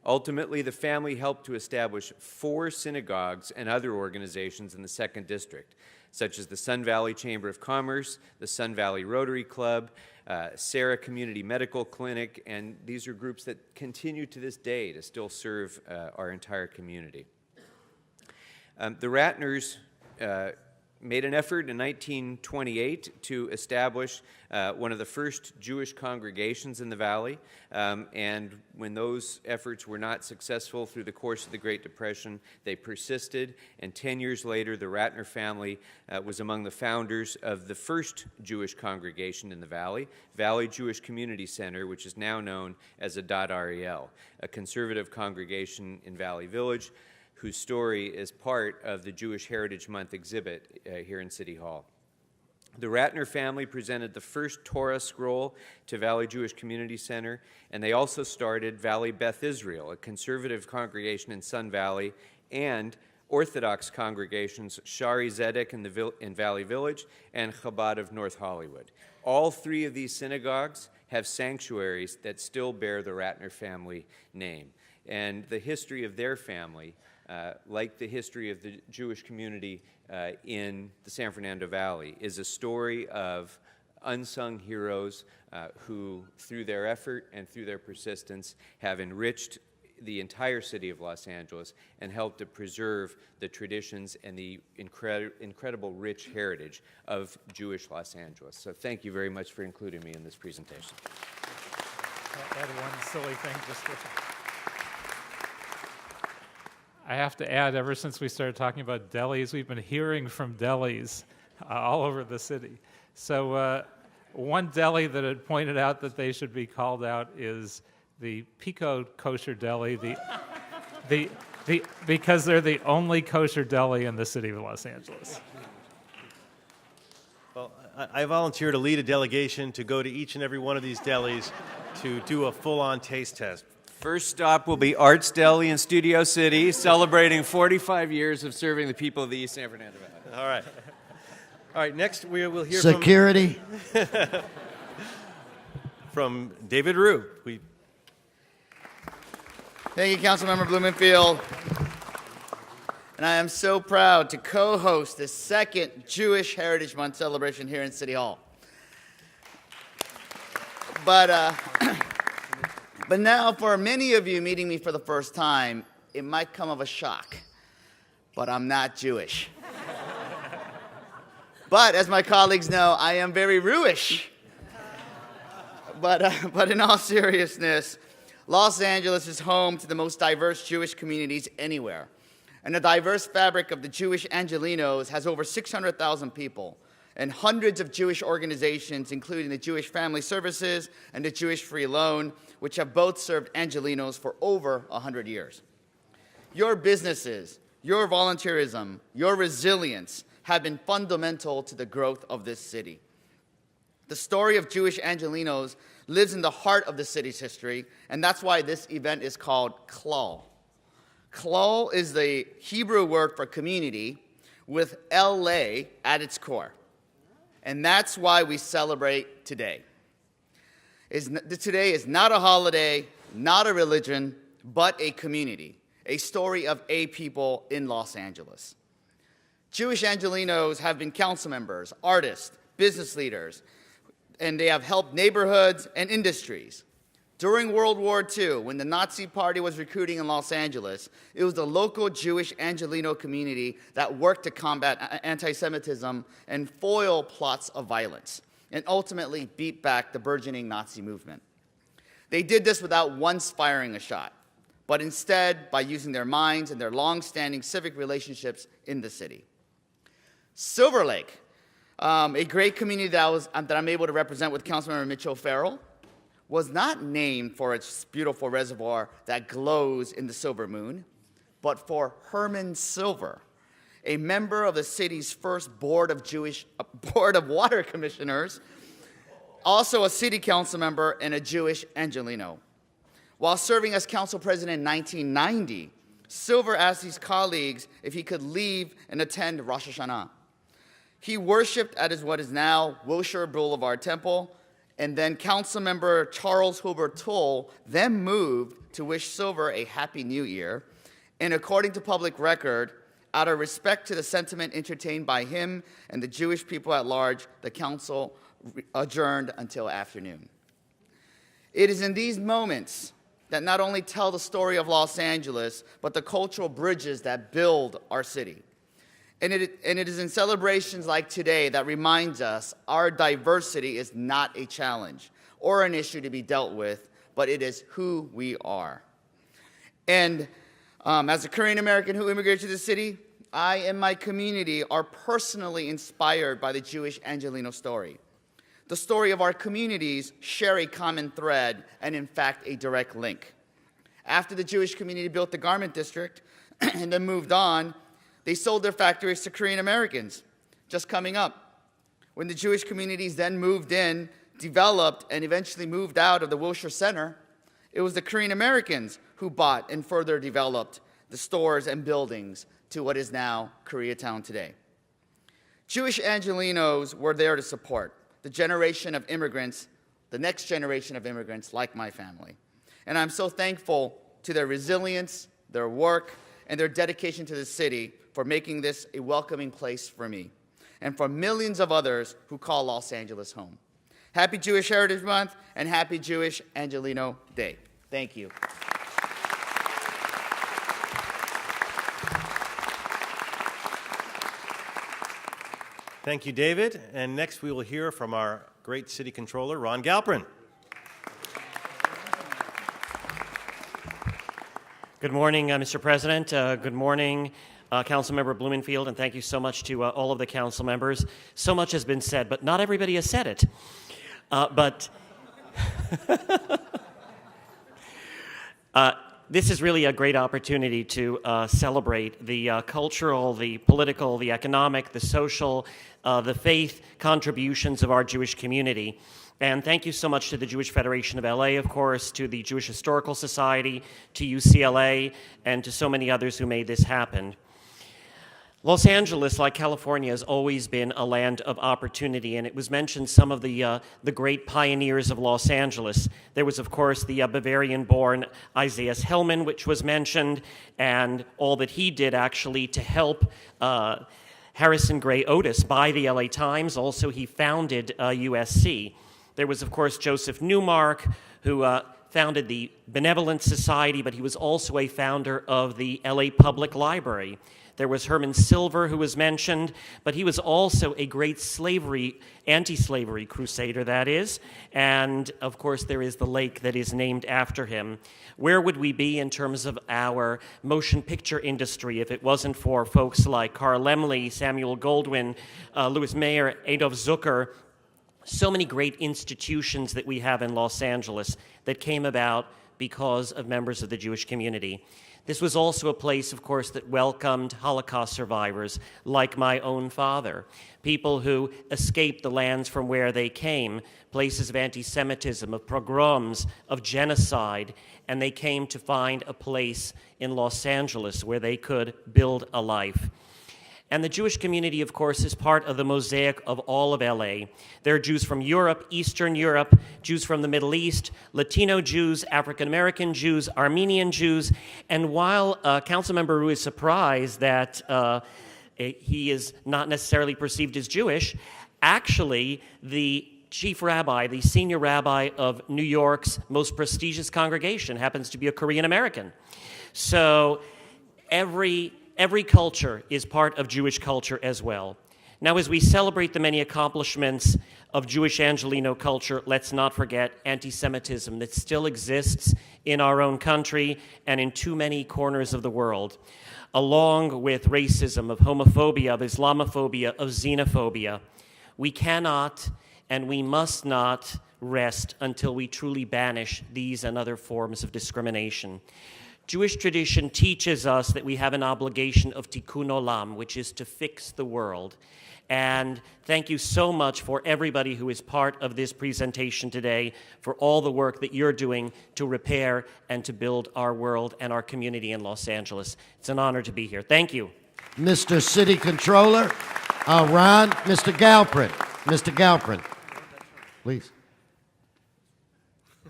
Ultimately, the family helped to establish 4 synagogues and other organizations in the 2nd District, such as the Sun Valley Chamber of Commerce, the Sun Valley Rotary Club, Sarah Community Medical Clinic, and these are groups that continue to this day to still serve our entire community. The Ratners made an effort in 1928 to establish one of the first Jewish congregations in the valley, and when those efforts were not successful through the course of the Great Depression, they persisted, and 10 years later, the Ratner family was among the founders of the first Jewish congregation in the valley, Valley Jewish Community Center, which is now known as Adat Ariel, a conservative congregation in Valley Village, whose story is part of the Jewish Heritage Month exhibit here in City Hall. The Ratner family presented the first Torah scroll to Valley Jewish Community Center, and they also started Valley Beth Israel, a conservative congregation in Sun Valley, and Orthodox congregations Shari Zedek in Valley Village and Chabad of North Hollywood. All 3 of these synagogues have sanctuaries that still bear the Ratner family name. And the history of their family, like the history of the Jewish community in the San Fernando Valley, is a story of unsung heroes who, through their effort and through their persistence, have enriched the entire city of Los Angeles and help to preserve the traditions and the incredible rich heritage of Jewish Los Angeles. So thank you very much for including me in this presentation. I'll add one silly thing just I have to add, ever since we started talking about delis, we've been hearing from delis all over the city. So one deli that had pointed out that they should be called out is the Pico Kosher Deli, because they're the only kosher deli in the city of Los Angeles. Well, I volunteer to lead a delegation to go to each and every one of these delis to do a full-on taste test. First stop will be Arts Deli in Studio City, celebrating 45 years of serving the people of the East San Fernando Valley. All right. All right, next we will hear Security. from David Rue. Thank you, Councilmember Blumenfield. And I am so proud to co-host the second Jewish Heritage Month celebration here in City Hall. But now, for many of you meeting me for the first time, it might come of a shock, but I'm not Jewish. But as my colleagues know, I am very Jewish. But in all seriousness, Los Angeles is home to the most diverse Jewish communities anywhere. And the diverse fabric of the Jewish Angelenos has over 600,000 people and hundreds of Jewish organizations, including the Jewish Family Services and the Jewish Free Loan, which have both served Angelenos for over 100 years. Your businesses, your volunteerism, your resilience have been fundamental to the growth of this city. The story of Jewish Angelenos lives in the heart of the city's history, and that's why this event is called Klal. Klal is the Hebrew word for community with LA at its core. And that's why we celebrate today. Today is not a holiday, not a religion, but a community, a story of a people in Los Angeles. Jewish Angelenos have been council members, artists, business leaders, and they have helped neighborhoods and industries. During World War II, when the Nazi Party was recruiting in Los Angeles, it was the local Jewish Angeleno community that worked to combat anti-Semitism and foil plots of violence, and ultimately beat back the burgeoning Nazi movement. They did this without once firing a shot, but instead by using their minds and their long-standing civic relationships in the city. Silver Lake, a great community that I'm able to represent with Councilmember Mitch O'Farrell, was not named for its beautiful reservoir that glows in the silver moon, but for Herman Silver, a member of the city's first Board of Water Commissioners, also a city council member and a Jewish Angeleno. While serving as council president in 1990, Silver asked his colleagues if he could leave and attend Rosh Hashanah. He worshiped at what is now Wilshire Boulevard Temple, and then Councilmember Charles Huber Tull then moved to wish Silver a Happy New Year, and according to public record, out of respect to the sentiment entertained by him and the Jewish people at large, the council adjourned until afternoon. It is in these moments that not only tell the story of Los Angeles, but the cultural bridges that build our city. And it is in celebrations like today that reminds us our diversity is not a challenge or an issue to be dealt with, but it is who we are. And as a Korean American who immigrated to the city, I and my community are personally inspired by the Jewish Angeleno story. The story of our communities share a common thread and, in fact, a direct link. After the Jewish community built the Garment District and then moved on, they sold their factories to Korean Americans, just coming up. When the Jewish communities then moved in, developed, and eventually moved out of the Wilshire Center, it was the Korean Americans who bought and further developed the stores and buildings to what is now Koreatown today. Jewish Angelenos were there to support the generation of immigrants, the next generation of immigrants like my family. And I'm so thankful to their resilience, their work, and their dedication to the city for making this a welcoming place for me, and for millions of others who call Los Angeles home. Happy Jewish Heritage Month, and happy Jewish Angeleno Day. Thank you. Thank you, David. And next we will hear from our great city controller, Ron Galperin. Good morning, Mr. President. Good morning, Councilmember Blumenfield, and thank you so much to all of the council members. So much has been said, but not everybody has said it. This is really a great opportunity to celebrate the cultural, the political, the economic, the social, the faith contributions of our Jewish community. And thank you so much to the Jewish Federation of LA, of course, to the Jewish Historical Society, to UCLA, and to so many others who made this happen. Los Angeles, like California, has always been a land of opportunity, and it was mentioned some of the great pioneers of Los Angeles. There was, of course, the Bavarian-born Isaiah Hellman, which was mentioned, and all that he did actually to help Harrison Gray Otis buy the LA Times. Also, he founded USC. There was, of course, Joseph Newmark, who founded the Benevolent Society, but he was also a founder of the LA Public Library. There was Herman Silver, who was mentioned, but he was also a great anti-slavery crusader, that is. And, of course, there is the lake that is named after him. Where would we be in terms of our motion picture industry if it wasn't for folks like Carl Laemmle, Samuel Goldwyn, Louis Mayer, Adolf Zucker, so many great institutions that we have in Los Angeles that came about because of members of the Jewish community. This was also a place, of course, that welcomed Holocaust survivors like my own father, people who escaped the lands from where they came, places of anti-Semitism, of pogroms, of genocide, and they came to find a place in Los Angeles where they could build a life. And the Jewish community, of course, is part of the mosaic of all of LA. There are Jews from Europe, Eastern Europe, Jews from the Middle East, Latino Jews, African-American Jews, Armenian Jews. And while Councilmember Ryu is surprised that he is not necessarily perceived as Jewish, actually the chief rabbi, the senior rabbi of New York's most prestigious congregation, happens to be a Korean American. So every culture is part of Jewish culture as well. Now, as we celebrate the many accomplishments of Jewish Angelino culture, let's not forget anti-Semitism that still exists in our own country and in too many corners of the world, along with racism, of homophobia, of Islamophobia, of xenophobia. We cannot and we must not rest until we truly banish these and other forms of discrimination. Jewish tradition teaches us that we have an obligation of tikkun olam, which is to fix the world. And thank you so much for everybody who is part of this presentation today, for all the work that you're doing to repair and to build our world and our community in Los Angeles. It's an honor to be here. Thank you. Mr. City Controller, Ron, Mr. Galperin. Mr. Galperin, please.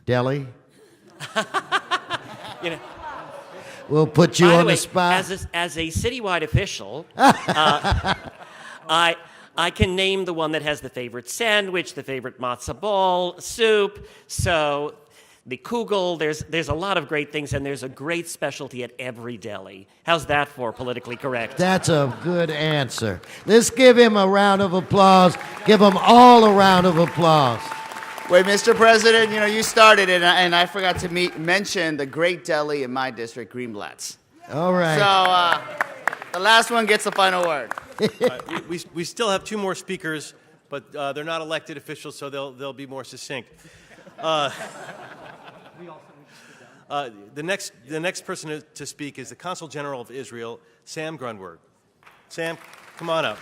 Delhi. You know, we'll put you by on the way, the spot. As a citywide official, I can name the one that has the favorite sandwich, the favorite matzo ball, soup. So the kugel, there's a lot of great things, and there's a great specialty at every deli. How's that for politically correct? That's a good answer. Let's give him a round of applause. Give them all a round of applause. Wait, Mr. President, you started it, and I forgot to mention the great deli in my district, Greenblatt's. All right. So the last one gets the final word. We still have two more speakers, but they're not elected officials, so they'll be more succinct. The next person to speak is the Consul General of Israel, Sam Grunberg. Sam, come on up.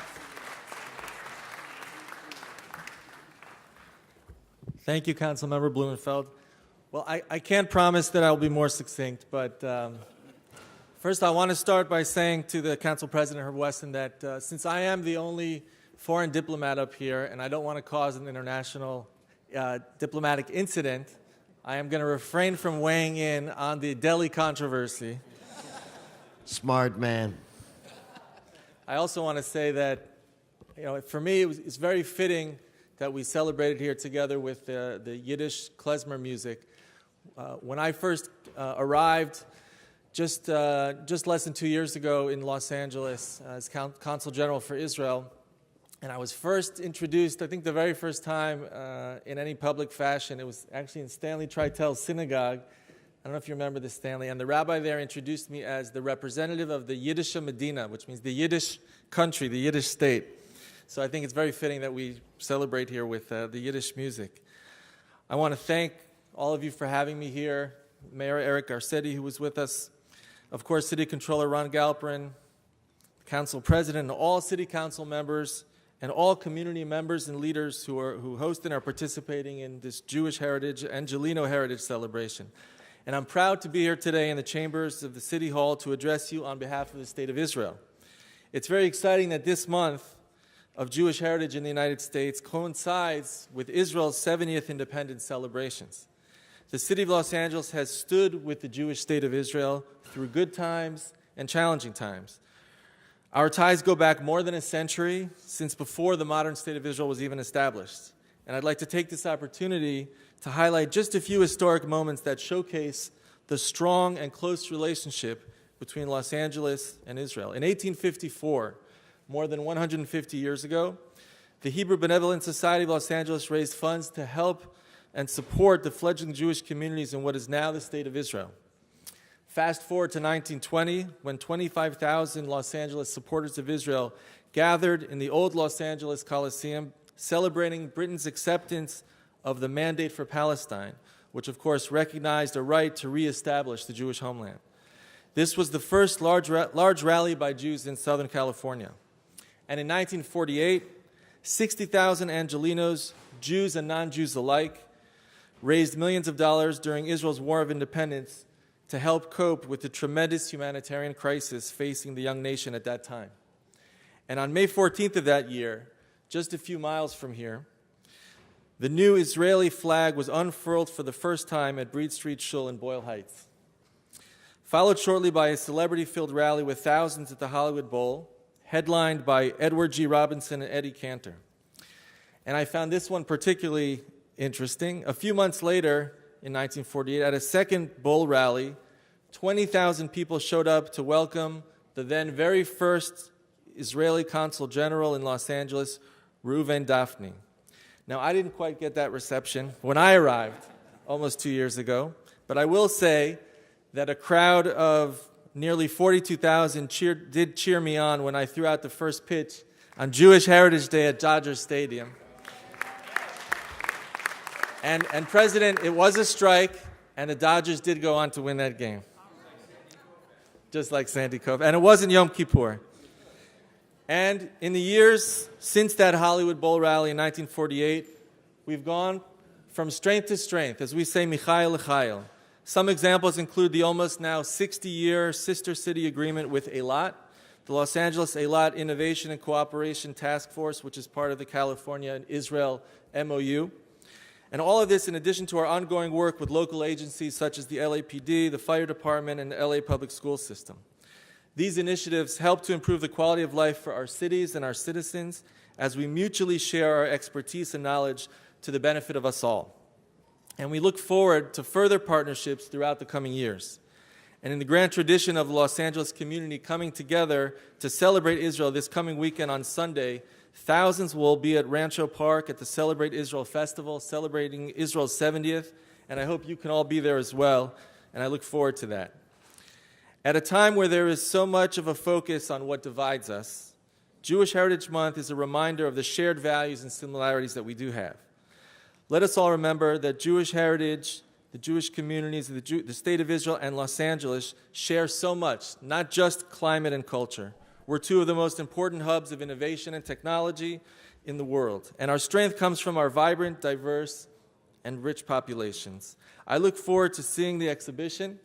Thank you, Councilmember Blumenfeld. Well, I can't promise that I'll be more succinct, but first I want to start by saying to the Council President Herb Weston that since I am the only foreign diplomat up here and I don't want to cause an international diplomatic incident, I am going to refrain from weighing in on the Delhi controversy. Smart man. I also want to say that, for me it's very fitting that we celebrated here together with the Yiddish klezmer music. When I first arrived just less than 2 years ago in Los Angeles as Consul General for Israel, And I was first introduced, I think the very first time in any public fashion, it was actually in Stanley Treitel's synagogue. I don't know if you remember this, Stanley. And the rabbi there introduced me as the representative of the Yiddish Medina, which means the Yiddish country, the Yiddish state. So I think it's very fitting that we celebrate here with the Yiddish music. I want to thank all of you for having me here. Mayor Eric Garcetti, who was with us. Of course, City Controller Ron Galperin, Council President, and all City Council members, and all community members and leaders who host and are participating in this Jewish Heritage, Angelino Heritage celebration. And I'm proud to be here today in the chambers of the City Hall to address you on behalf of the State of Israel. It's very exciting that this month of Jewish Heritage in the United States coincides with Israel's 70th independence celebrations. The City of Los Angeles has stood with the Jewish State of Israel through good times and challenging times. Our ties go back more than a century, since before the modern State of Israel was even established. And I'd like to take this opportunity to highlight just a few historic moments that showcase the strong and close relationship between Los Angeles and Israel. In 1854, more than 150 years ago, the Hebrew Benevolent Society of Los Angeles raised funds to help and support the fledgling Jewish communities in what is now the State of Israel. Fast forward to 1920, when 25,000 Los Angeles supporters of Israel gathered in the old Los Angeles Coliseum, celebrating Britain's acceptance of the Mandate for Palestine, which of course recognized a right to reestablish the Jewish homeland. This was the first large rally by Jews in Southern California. And in 1948, 60,000 Angelinos, Jews and non-Jews alike, raised millions of dollars during Israel's War of Independence to help cope with the tremendous humanitarian crisis facing the young nation at that time. And on May 14th of that year, just a few miles from here, the new Israeli flag was unfurled for the first time at Breed Street Shul in Boyle Heights, followed shortly by a celebrity-filled rally with thousands at the Hollywood Bowl, headlined by Edward G. Robinson and Eddie Cantor. And I found this one particularly interesting. A few months later, in 1948, at a second Bowl rally, 20,000 people showed up to welcome the then very first Israeli Consul General in Los Angeles, Reuven Daphne. Now, I didn't quite get that reception when I arrived almost 2 years ago, but I will say that a crowd of nearly 42,000 did cheer me on when I threw out the first pitch on Jewish Heritage Day at Dodger Stadium. And President, it was a strike, and the Dodgers did go on to win that game, just like Sandy Cove. And it wasn't Yom Kippur. And in the years since that Hollywood Bowl rally in 1948, we've gone from strength to strength, as we say, Michael l'Chael. Some examples include the almost now 60-year sister city agreement with Eilat, the Los Angeles Eilat Innovation and Cooperation Task Force, which is part of the California and Israel MOU. And all of this in addition to our ongoing work with local agencies such as the LAPD, the Fire Department, and the LA Public School System. These initiatives help to improve the quality of life for our cities and our citizens as we mutually share our expertise and knowledge to the benefit of us all. And we look forward to further partnerships throughout the coming years. And in the grand tradition of the Los Angeles community coming together to celebrate Israel this coming weekend on Sunday, thousands will be at Rancho Park at the Celebrate Israel Festival, celebrating Israel's 70th, and I hope you can all be there as well, and I look forward to that. At a time where there is so much of a focus on what divides us, Jewish Heritage Month is a reminder of the shared values and similarities that we do have. Let us all remember that Jewish heritage, the Jewish communities, the State of Israel, and Los Angeles share so much, not just climate and culture. We're two of the most important hubs of innovation and technology in the world. And our strength comes from our vibrant, diverse, and rich populations. I look forward to seeing the exhibition.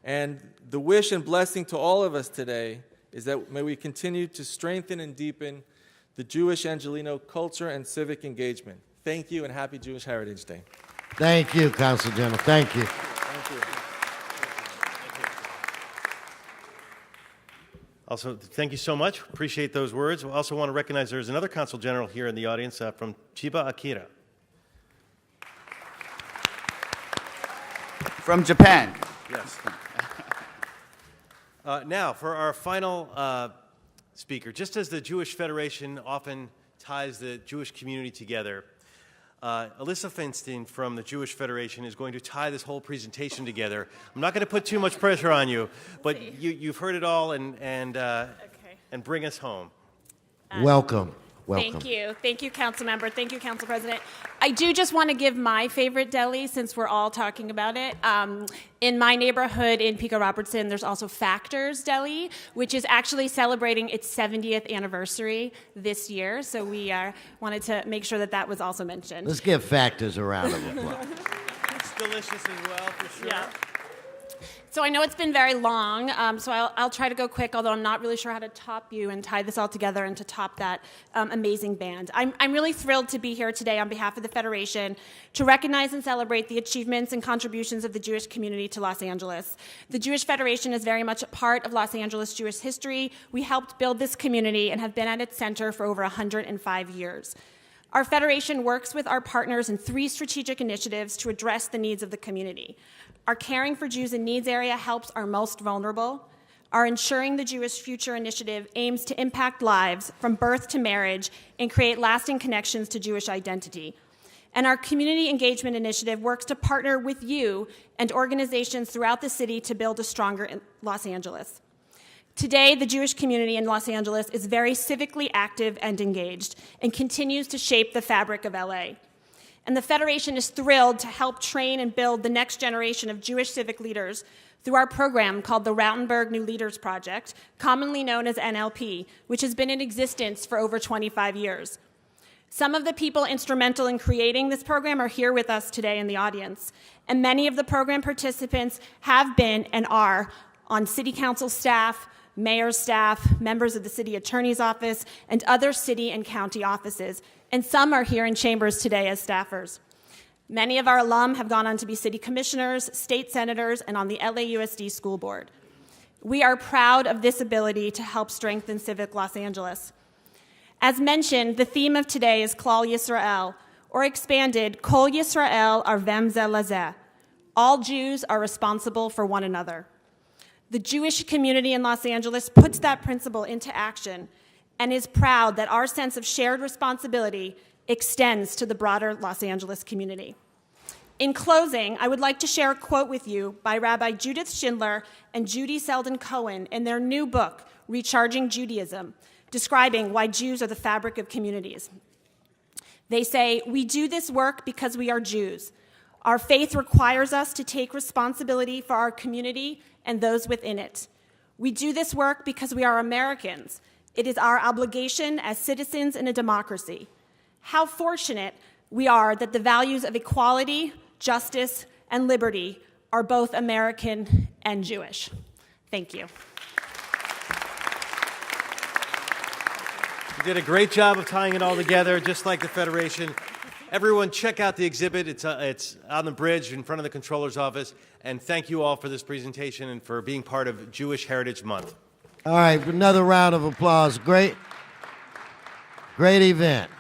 And the wish and blessing to all of us today is that may we continue to strengthen and deepen the Jewish Angelino culture and civic engagement. Thank you, and happy Jewish Heritage Day. Thank you, Council General. Thank you. Thank you. Also, thank you so much. Appreciate those words. We also want to recognize there's another Consul General here in the audience from Chiba Akira. From Japan. Yes. Now, for our final speaker, just as the Jewish Federation often ties the Jewish community together. Alyssa Feinstein from the Jewish Federation is going to tie this whole presentation together. I'm not going to put too much pressure on you, but you've heard it all and bring us home. Welcome. Thank you. Thank you, Council Member. Thank you, Council President. I do just want to give my favorite deli, since we're all talking about it. In my neighborhood in Pico Robertson, there's also Factors Deli, which is actually celebrating its 70th anniversary this year. So we wanted to make sure that that was also mentioned. Let's give Factors a round of applause. It's delicious as well, for sure. Yeah. So I know it's been very long, so I'll try to go quick, although I'm not really sure how to top you and tie this all together and to top that amazing band. I'm really thrilled to be here today on behalf of the Federation to recognize and celebrate the achievements and contributions of the Jewish community to Los Angeles. The Jewish Federation is very much a part of Los Angeles Jewish history. We helped build this community and have been at its center for over 105 years. Our Federation works with our partners in 3 strategic initiatives to address the needs of the community. Our Caring for Jews in Needs area helps our most vulnerable. Our Ensuring the Jewish Future initiative aims to impact lives from birth to marriage and create lasting connections to Jewish identity. And our Community Engagement initiative works to partner with you and organizations throughout the city to build a stronger Los Angeles. Today, the Jewish community in Los Angeles is very civically active and engaged and continues to shape the fabric of LA. And the Federation is thrilled to help train and build the next generation of Jewish civic leaders through our program called the Rautenberg New Leaders Project, commonly known as NLP, which has been in existence for over 25 years. Some of the people instrumental in creating this program are here with us today in the audience, and many of the program participants have been and are on City Council staff, mayor's staff, members of the city attorney's office, and other city and county offices, and some are here in chambers today as staffers. Many of our alum have gone on to be city commissioners, state senators, and on the LAUSD school board. We are proud of this ability to help strengthen civic Los Angeles. As mentioned, the theme of today is Klal Yisrael, or expanded, Kol Yisrael Arvem Ze Lazeh. All Jews are responsible for one another. The Jewish community in Los Angeles puts that principle into action and is proud that our sense of shared responsibility extends to the broader Los Angeles community. In closing, I would like to share a quote with you by Rabbi Judith Schindler and Judy Selden Cohen in their new book, Recharging Judaism, describing why Jews are the fabric of communities. They say, "We do this work because we are Jews. Our faith requires us to take responsibility for our community and those within it. We do this work because we are Americans. It is our obligation as citizens in a democracy. How fortunate we are that the values of equality, justice, and liberty are both American and Jewish." Thank you. You did a great job of tying it all together, just like the Federation. Everyone, check out the exhibit. It's on the bridge in front of the Comptroller's office. And thank you all for this presentation and for being part of Jewish Heritage Month. All right, another round of applause. Great event.